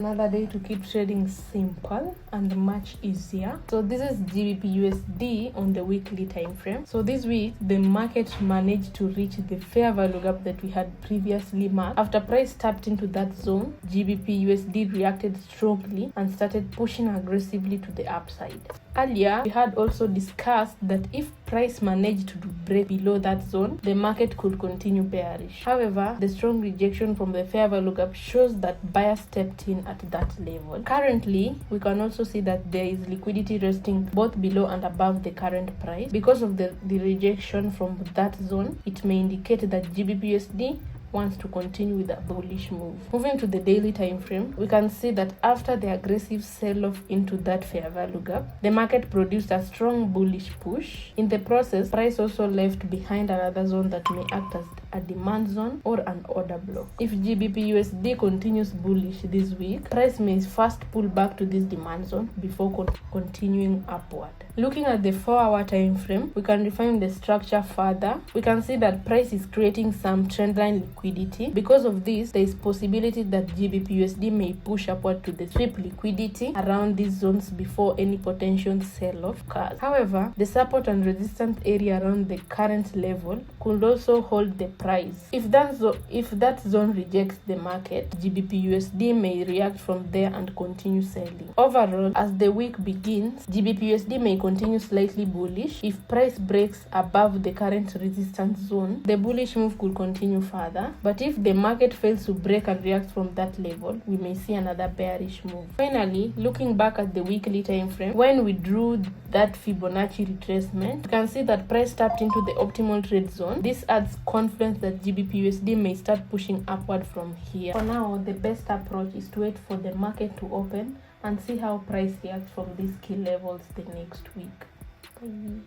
Another day to keep trading simple and much easier. So this is Gbpusd on the weekly time frame. So this week the market managed to reach the fair value gap that we had previously marked. After price tapped into that zone, Gbpusd reacted strongly and started pushing aggressively to the upside. Earlier, we had also discussed that if price managed to break below that zone, the market could continue bearish. However, the strong rejection from the fair value gap shows that buyers stepped in at that level. Currently, we can also see that there is liquidity resting both below and above the current price. Because of the rejection from that zone, it may indicate that Gbpusd wants to continue with a bullish move. Moving to the daily time frame, we can see that after the aggressive sell-off into that fair value gap, the market produced a strong bullish push. In the process, price also left behind another zone that may act as a demand zone or an order block. If Gbpusd continues bullish this week, price may first pull back to this demand zone before continuing upward. Looking at the 4-hour time frame, we can refine the structure further. We can see that price is creating some trendline liquidity. Because of this, there is possibility that Gbpusd may push upward to the sweep liquidity around these zones before any potential sell-off occurs. However, the support and resistance area around the current level could also hold the price. If that zone rejects the market, Gbpusd may react from there and continue selling. Overall, as the week begins, Gbpusd may continue slightly bullish. If price breaks above the current resistance zone, the bullish move could continue further. But if the market fails to break and react from that level, we may see another bearish move. Finally, looking back at the weekly time frame, when we drew that Fibonacci retracement, you can see that price tapped into the optimal trade zone. This adds confidence that Gbpusd may start pushing upward from here. For now, the best approach is to wait for the market to open and see how price reacts from these key levels the next week. Bye.